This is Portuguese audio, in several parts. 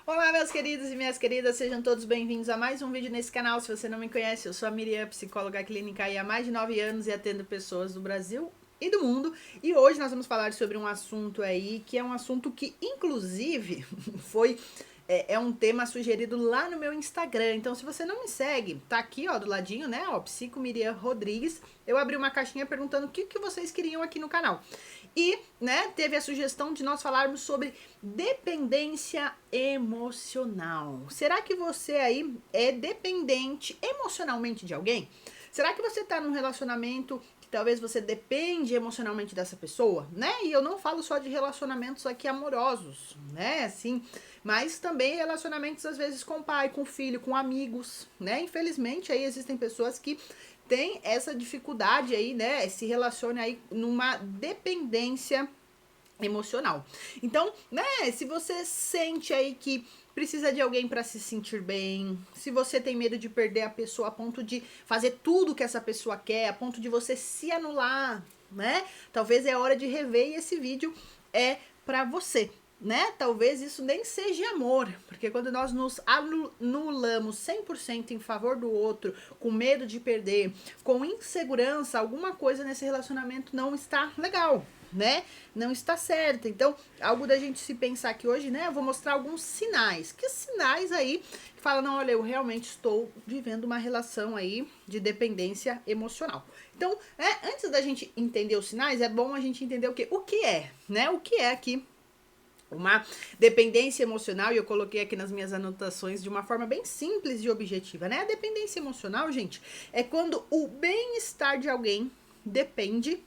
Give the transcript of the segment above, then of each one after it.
Olá, meus queridos e minhas queridas, sejam todos bem-vindos a mais um vídeo nesse canal. Se você não me conhece, eu sou a Miriam, psicóloga clínica há mais de 9 anos e atendo pessoas do Brasil e do mundo. E hoje nós vamos falar sobre um assunto aí, que é um assunto que, inclusive, foi... É um tema sugerido lá no meu Instagram. Então, se você não me segue, tá aqui, ó, do ladinho, né? Ó, Psico Miriam Rodrigues. Eu abri uma caixinha perguntando o que vocês queriam aqui no canal. E, né, teve a sugestão de nós falarmos sobre dependência emocional. Será que você aí é dependente emocionalmente de alguém? Será que você tá num relacionamento que talvez você depende emocionalmente dessa pessoa, né? E eu não falo só de relacionamentos aqui amorosos, né? Assim, mas também relacionamentos às vezes com pai, com filho, com amigos, né? Infelizmente aí existem pessoas que tem essa dificuldade aí, né? Se relaciona aí numa dependência emocional. Então, né, se você sente aí que precisa de alguém para se sentir bem, se você tem medo de perder a pessoa a ponto de fazer tudo que essa pessoa quer, a ponto de você se anular, né? Talvez é hora de rever e esse vídeo é para você. Né? Talvez isso nem seja amor, porque quando nós nos anulamos 100% em favor do outro, com medo de perder, com insegurança, alguma coisa nesse relacionamento não está legal, né? Não está certo. Então, algo da gente se pensar aqui hoje, né? Eu vou mostrar alguns sinais. Que sinais aí que falam, não, olha, eu realmente estou vivendo uma relação aí de dependência emocional. Então, antes da gente entender os sinais, é bom a gente entender o quê? O que é, né? O que é aqui uma dependência emocional, e eu coloquei aqui nas minhas anotações de uma forma bem simples e objetiva, né? A dependência emocional, gente, é quando o bem-estar de alguém depende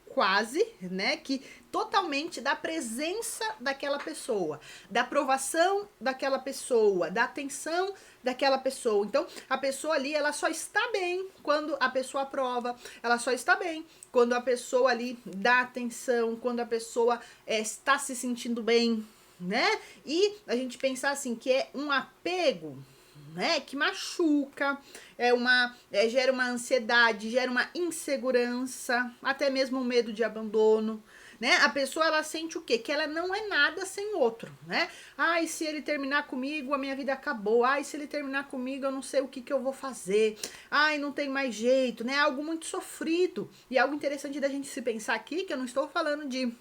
quase, né, que totalmente da presença daquela pessoa, da aprovação daquela pessoa, da atenção daquela pessoa. Então, a pessoa ali, ela só está bem quando a pessoa aprova, ela só está bem quando a pessoa ali dá atenção, quando a pessoa está se sentindo bem, né? E a gente pensar assim, que é um apego, né, que machuca, gera uma ansiedade, gera uma insegurança, até mesmo um medo de abandono, né? A pessoa, ela sente o quê? Que ela não é nada sem o outro, né? Ai, se ele terminar comigo, a minha vida acabou. Ai, se ele terminar comigo, eu não sei o que eu vou fazer. Ai, não tem mais jeito, né? Algo muito sofrido. E algo interessante da gente se pensar aqui, que eu não estou falando de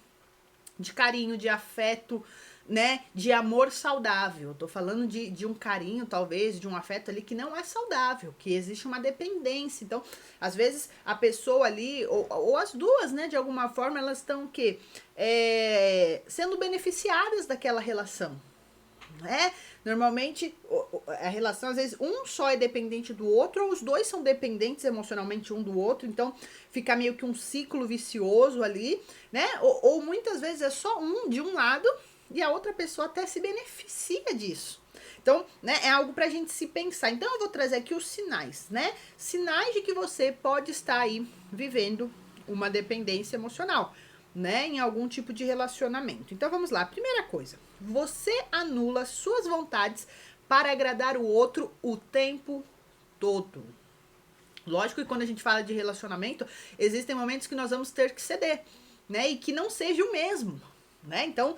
carinho, de afeto, né, de amor saudável. Eu tô falando de um carinho, talvez, de um afeto ali que não é saudável, que existe uma dependência. Então, às vezes, a pessoa ali, ou as duas, né, de alguma forma, elas estão o quê? Sendo beneficiadas daquela relação, né? Normalmente a relação, às vezes, um só é dependente do outro, ou os dois são dependentes emocionalmente um do outro, então fica meio que um ciclo vicioso ali, né? Ou muitas vezes é só um de um lado e a outra pessoa até se beneficia disso. Então, né, é algo pra gente se pensar. Então, eu vou trazer aqui os sinais, né? Sinais de que você pode estar aí vivendo uma dependência emocional, né, em algum tipo de relacionamento. Então vamos lá. Primeira coisa, você anula suas vontades para agradar o outro o tempo todo. Lógico que quando a gente fala de relacionamento, existem momentos que nós vamos ter que ceder, né, e que não seja o mesmo, né? Então,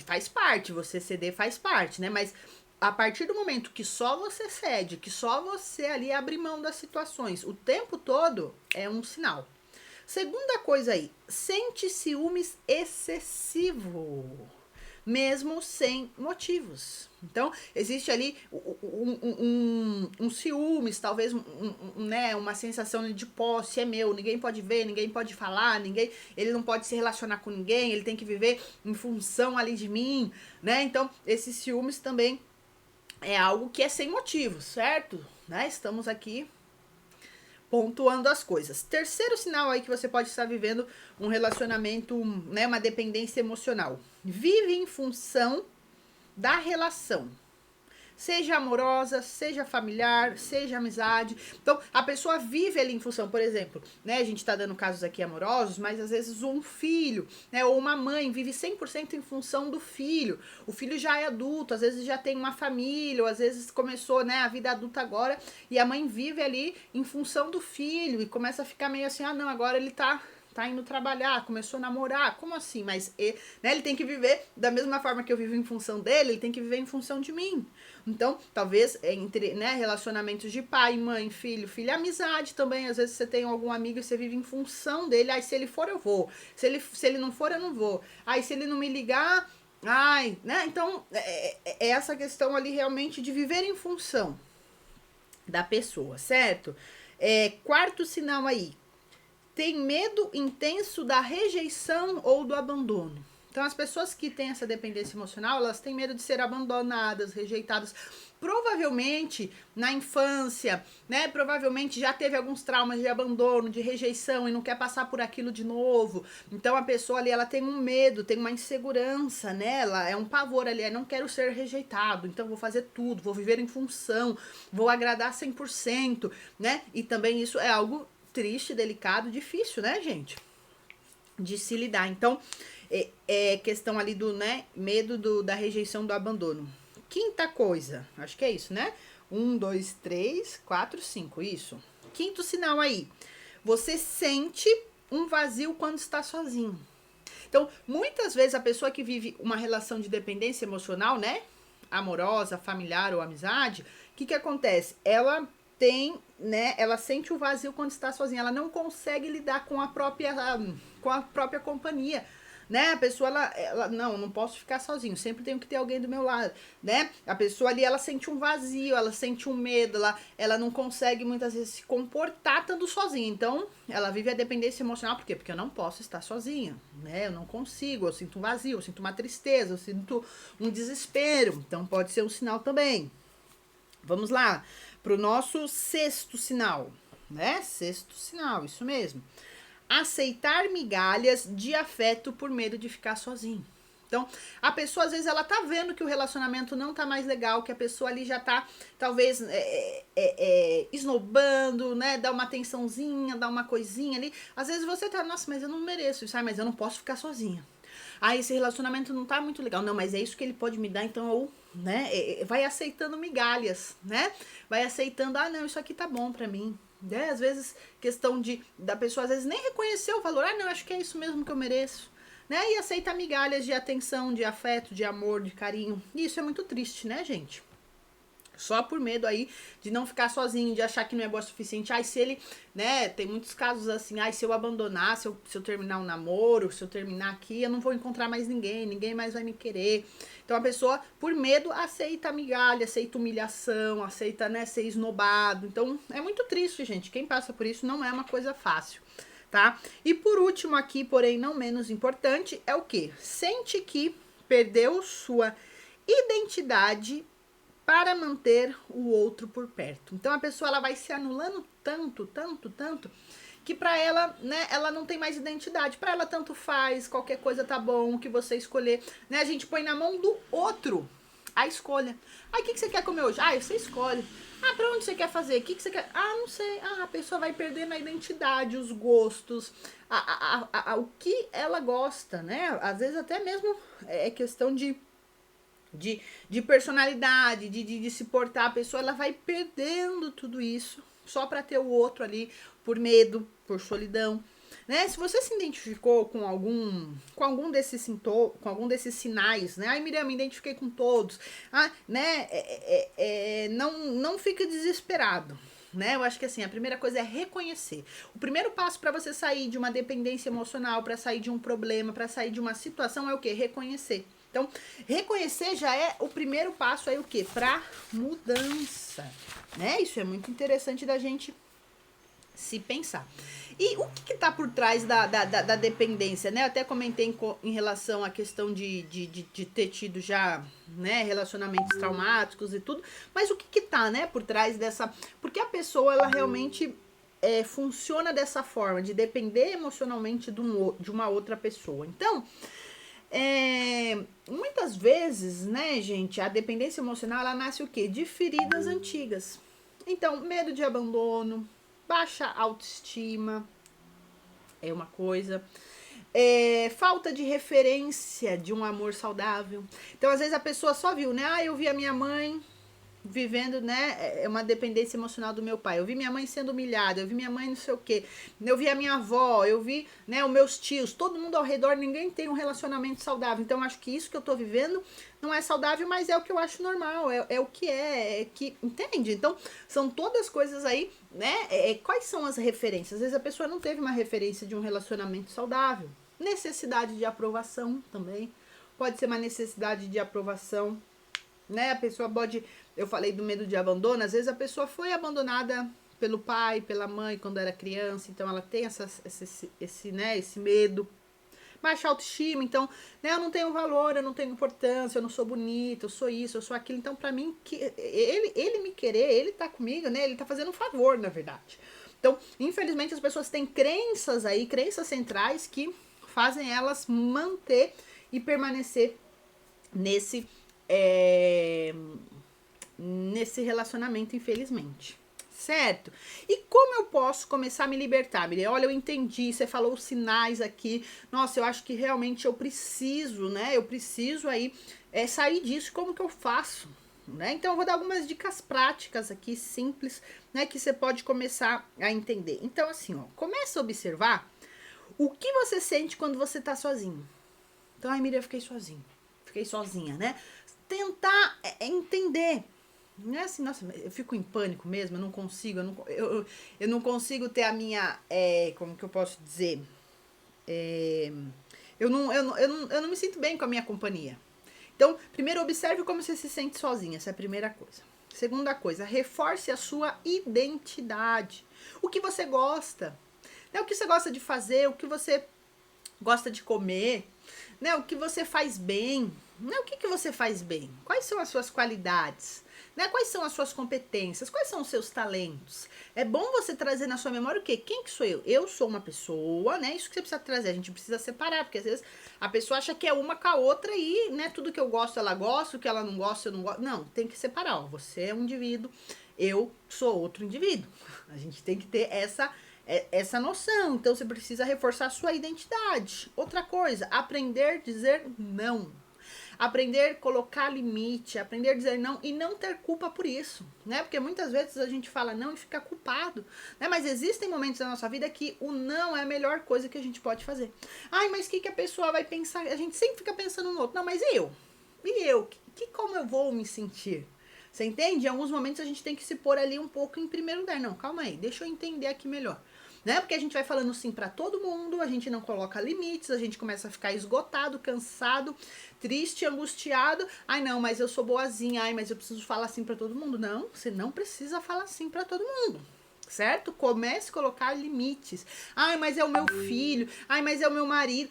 faz parte, você ceder faz parte, né? Mas a partir do momento que só você cede, que só você ali abre mão das situações o tempo todo, é um sinal. Segunda coisa aí, sente ciúmes excessivo, mesmo sem motivos. Então, existe ali um ciúmes, talvez né, uma sensação de posse, é meu, ninguém pode ver, ninguém pode falar, ele não pode se relacionar com ninguém, ele tem que viver em função ali de mim, né? Então, esses ciúmes também é algo que é sem motivo, certo? Né? Estamos aqui pontuando as coisas. Terceiro sinal aí que você pode estar vivendo um relacionamento, né, uma dependência emocional. Vive em função da relação. Seja amorosa, seja familiar, seja amizade. Então, a pessoa vive ali em função, por exemplo, né? A gente tá dando casos aqui amorosos, mas às vezes um filho, né? Ou uma mãe vive 100% em função do filho. O filho já é adulto, às vezes já tem uma família, ou às vezes começou, né, a vida adulta agora, e a mãe vive ali em função do filho, e começa a ficar meio assim, ah, não, agora ele tá tá indo trabalhar, começou a namorar, como assim? Mas né, ele tem que viver da mesma forma que eu vivo em função dele, ele tem que viver em função de mim. Então, talvez entre, né, relacionamentos de pai, mãe, filho, filha, amizade também. Às vezes você tem algum amigo e você vive em função dele. Ai, se ele for, eu vou. Se ele não for, eu não vou. Ai, se ele não me ligar, ai, né? Então, é essa questão ali realmente de viver em função da pessoa, certo? Quarto sinal aí, tem medo intenso da rejeição ou do abandono. Então, as pessoas que têm essa dependência emocional, elas têm medo de ser abandonadas, rejeitadas. Provavelmente, na infância, né? Provavelmente já teve alguns traumas de abandono, de rejeição e não quer passar por aquilo de novo. Então, a pessoa ali, ela tem um medo, tem uma insegurança nela, é um pavor ali, não quero ser rejeitado, então vou fazer tudo, vou viver em função, vou agradar 100%, né? E também isso é algo triste, delicado, difícil, né, gente? De se lidar. Então, é questão ali do, né, medo da rejeição, do abandono. Quinta coisa, acho que é isso, né? 1, 2, 3, 4, 5, isso. Quinto sinal aí, você sente um vazio quando está sozinho. Então, muitas vezes a pessoa que vive uma relação de dependência emocional, né, amorosa, familiar ou amizade, o que acontece? Ela tem, né, ela sente o vazio quando está sozinha, ela não consegue lidar com a própria companhia, né? A pessoa, ela não posso ficar sozinho, sempre tenho que ter alguém do meu lado, né? A pessoa ali, ela sente um vazio, ela sente um medo, ela não consegue muitas vezes se comportar estando sozinha. Então, ela vive a dependência emocional, por quê? Porque eu não posso estar sozinha, né? Eu não consigo, eu sinto um vazio, eu sinto uma tristeza, eu sinto um desespero. Então, pode ser um sinal também. Vamos lá, pro nosso sexto sinal, né? Sexto sinal, isso mesmo. Aceitar migalhas de afeto por medo de ficar sozinho. Então, a pessoa, às vezes, ela tá vendo que o relacionamento não tá mais legal, que a pessoa ali já tá, talvez, esnobando, né? Dá uma atençãozinha, dá uma coisinha ali. Às vezes você tá, nossa, mas eu não mereço isso, mas eu não posso ficar sozinha. Esse relacionamento não tá muito legal. Não, mas é isso que ele pode me dar, então eu, né? Vai aceitando migalhas, né? Vai aceitando, não, isso aqui tá bom pra mim. Né? Às vezes, questão da pessoa, às vezes, nem reconhecer o valor. Não, acho que é isso mesmo que eu mereço. Né? E aceita migalhas de atenção, de afeto, de amor, de carinho. E isso é muito triste, né, gente? Só por medo aí de não ficar sozinho, de achar que não é boa o suficiente. Se ele, né, tem muitos casos assim, se eu abandonar, se eu terminar um namoro, se eu terminar aqui, eu não vou encontrar mais ninguém mais vai me querer. Então a pessoa, por medo, aceita a migalha, aceita humilhação, aceita, né, ser esnobado. Então é muito triste, gente. Quem passa por isso não é uma coisa fácil, tá? E por último aqui, porém não menos importante, é o quê? Sente que perdeu sua identidade para manter o outro por perto. Então a pessoa, ela vai se anulando tanto, que para ela, né, ela não tem mais identidade. Para ela tanto faz, qualquer coisa tá bom, o que você escolher, né? A gente põe na mão do outro a escolha. O que você quer comer hoje? Você escolhe. Pra onde você quer fazer? O que você quer? Não sei. A pessoa vai perdendo a identidade, os gostos, o que ela gosta, né? Às vezes até mesmo é questão de personalidade, de se portar. A pessoa, ela vai perdendo tudo isso só para ter o outro ali, por medo, por solidão, né? Se você se identificou com algum desses sintomas, com algum desses sinais, né? Miriam, me identifiquei com todos, né? Não fique desesperado. Né? Eu acho que assim, a primeira coisa é reconhecer. O primeiro passo para você sair de uma dependência emocional, para sair de um problema, para sair de uma situação é o quê? Reconhecer. Então, reconhecer já é o primeiro passo aí o quê? Para mudança, né? Isso é muito interessante da gente se pensar. E o que tá por trás da dependência, né? Eu até comentei em relação à questão de ter tido já, né, relacionamentos traumáticos e tudo, mas o que tá, né, por trás dessa... Porque a pessoa, ela realmente funciona dessa forma, de depender emocionalmente de uma outra pessoa. Então, muitas vezes, né, gente, a dependência emocional, ela nasce o quê? De feridas antigas. Então, medo de abandono, baixa autoestima é uma coisa, falta de referência de um amor saudável. Então, às vezes a pessoa só viu, né? Eu vi a minha mãe, vivendo, né, uma dependência emocional do meu pai. Eu vi minha mãe sendo humilhada, eu vi minha mãe não sei o quê, eu vi a minha avó, eu vi, né, os meus tios, todo mundo ao redor, ninguém tem um relacionamento saudável. Então, acho que isso que eu tô vivendo não é saudável, mas é o que eu acho normal, é o que que, entende? Então, são todas coisas aí, né, quais são as referências? Às vezes a pessoa não teve uma referência de um relacionamento saudável. Necessidade de aprovação também, pode ser uma necessidade de aprovação, né, a pessoa pode, eu falei do medo de abandono, às vezes a pessoa foi abandonada pelo pai, pela mãe quando era criança, então ela tem esse medo. Baixa autoestima, então, né, eu não tenho valor, eu não tenho importância, eu não sou bonita, eu sou isso, eu sou aquilo, então pra mim, ele me querer, ele tá comigo, né, ele tá fazendo um favor, na verdade. Então, infelizmente, as pessoas têm crenças aí, crenças centrais que fazem elas manter e permanecer nesse nesse relacionamento, infelizmente. Certo? E como eu posso começar a me libertar, Miriam? Olha, eu entendi, você falou os sinais aqui. Nossa, eu acho que realmente eu preciso, né? Eu preciso aí sair disso. Como que eu faço? Né? Então, eu vou dar algumas dicas práticas aqui, simples, né? Que você pode começar a entender. Então, assim, ó, começa a observar o que você sente quando você tá sozinho. Então, ai, Miriam, eu fiquei sozinho. Fiquei sozinha, né? Tentar entender. Não é assim, nossa, eu fico em pânico mesmo, eu não consigo, eu não consigo ter a minha, como que eu posso dizer? Eu não me sinto bem com a minha companhia. Então, primeiro, observe como você se sente sozinha, essa é a primeira coisa. Segunda coisa, reforce a sua identidade. O que você gosta, né? O que você gosta de fazer, o que você gosta de comer, né? O que você faz bem, né? O que você faz bem? Quais são as suas qualidades? Né? Quais são as suas competências? Quais são os seus talentos? É bom você trazer na sua memória o quê? Quem que sou eu? Eu sou uma pessoa, né? Isso que você precisa trazer. A gente precisa separar, porque às vezes a pessoa acha que é uma com a outra e, né, tudo que eu gosto ela gosta, o que ela não gosta eu não gosto. Não, tem que separar. Ó. Você é um indivíduo, eu sou outro indivíduo. A gente tem que ter essa noção. Então você precisa reforçar a sua identidade. Outra coisa, aprender a dizer não. Aprender a colocar limite, aprender a dizer não e não ter culpa por isso, né? Porque muitas vezes a gente fala não e fica culpado, né? Mas existem momentos da nossa vida que o não é a melhor coisa que a gente pode fazer. Ai, mas o que a pessoa vai pensar? A gente sempre fica pensando no outro. Não, mas e eu? E eu? Como eu vou me sentir? Você entende? Em alguns momentos a gente tem que se pôr ali um pouco em primeiro lugar. Não, calma aí, deixa eu entender aqui melhor. Né? Porque a gente vai falando sim para todo mundo, a gente não coloca limites, a gente começa a ficar esgotado, cansado, triste, angustiado. Ai, não, mas eu sou boazinha, ai, mas eu preciso falar assim para todo mundo. Não, você não precisa falar assim para todo mundo. Certo? Comece a colocar limites. Ai, mas é o meu filho, ai, mas é o meu marido.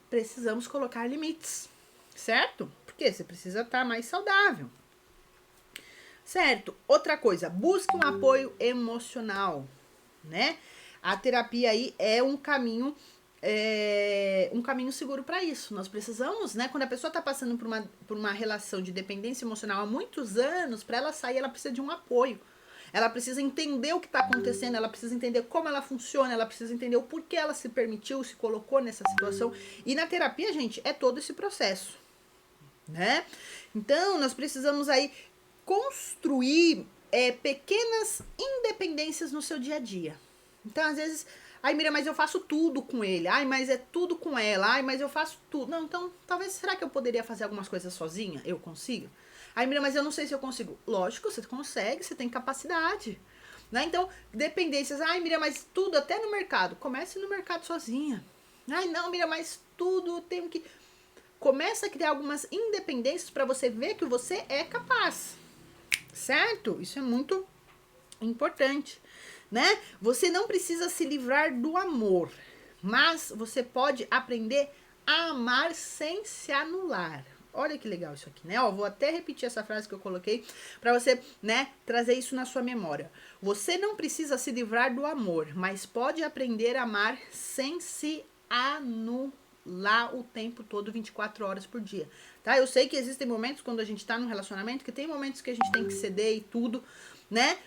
Precisamos colocar limites. Certo? Porque você precisa estar mais saudável. Certo? Outra coisa, busque um apoio emocional, né? A terapia aí é um caminho seguro para isso. Nós precisamos, né? Quando a pessoa está passando por uma relação de dependência emocional há muitos anos, para ela sair, ela precisa de um apoio. Ela precisa entender o que está acontecendo, ela precisa entender como ela funciona, ela precisa entender o porquê ela se permitiu, se colocou nessa situação. E na terapia, gente, é todo esse processo, né? Então, nós precisamos aí construir pequenas independências no seu dia a dia. Então, às vezes, ai, Miriam, mas eu faço tudo com ele. Ai, mas é tudo com ela. Ai, mas eu faço tudo. Não, então, talvez, será que eu poderia fazer algumas coisas sozinha? Eu consigo? Ai, Miriam, mas eu não sei se eu consigo. Lógico, você consegue, você tem capacidade. Né? Então, dependências. Ai, Miriam, mas tudo, até no mercado. Comece no mercado sozinha. Ai, não, Miriam, mas tudo eu tenho que... Começa a criar algumas independências para você ver que você é capaz. Certo? Isso é muito importante, né? Você não precisa se livrar do amor, mas você pode aprender a amar sem se anular. Olha que legal isso aqui, né? Ó, vou até repetir essa frase que eu coloquei para você, né, trazer isso na sua memória. Você não precisa se livrar do amor, mas pode aprender a amar sem se anular o tempo todo, 24 horas por dia, tá? Eu sei que existem momentos quando a gente tá num relacionamento que tem momentos que a gente tem que ceder e tudo, né?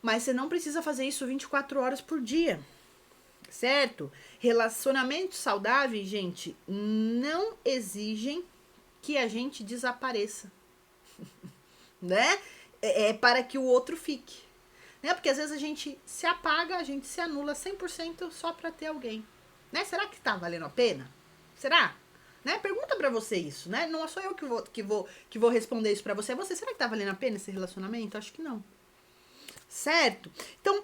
Mas você não precisa fazer isso 24 horas por dia, certo? Relacionamentos saudáveis, gente, não exigem que a gente desapareça, né? é para que o outro fique. Né? Porque às vezes a gente se apaga, a gente se anula 100% só para ter alguém. Né? Será que tá valendo a pena? Será? Né? Pergunta pra você isso, né? Não sou eu que vou responder isso pra você. É você, será que tá valendo a pena esse relacionamento? Acho que não. Certo? Então,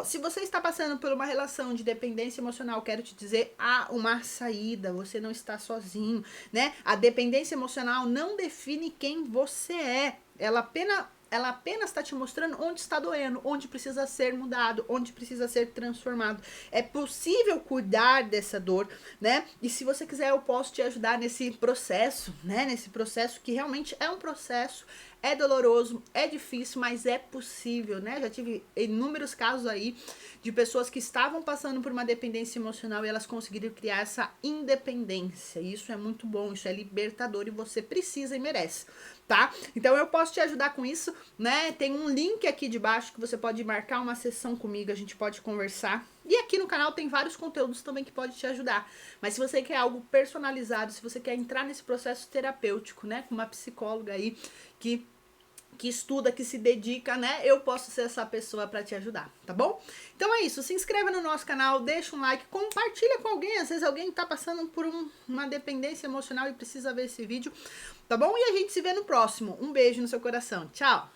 se você está passando por uma relação de dependência emocional, quero te dizer, há uma saída, você não está sozinho, né? A dependência emocional não define quem você é. Ela apenas está te mostrando onde está doendo, onde precisa ser mudado, onde precisa ser transformado. É possível cuidar dessa dor, né? E se você quiser, eu posso te ajudar nesse processo, né? Nesse processo que realmente é um processo. É doloroso, é difícil, mas é possível, né? Já tive inúmeros casos aí de pessoas que estavam passando por uma dependência emocional e elas conseguiram criar essa independência. Isso é muito bom, isso é libertador e você precisa e merece, tá? Então eu posso te ajudar com isso, né? Tem um link aqui de baixo que você pode marcar uma sessão comigo, a gente pode conversar. E aqui no canal tem vários conteúdos também que pode te ajudar. Mas se você quer algo personalizado, se você quer entrar nesse processo terapêutico, né, com uma psicóloga aí que estuda, que se dedica, né? Eu posso ser essa pessoa para te ajudar, tá bom? Então é isso, se inscreva no nosso canal, deixa um like, compartilha com alguém, às vezes alguém tá passando por uma dependência emocional e precisa ver esse vídeo, tá bom? E a gente se vê no próximo. Um beijo no seu coração. Tchau!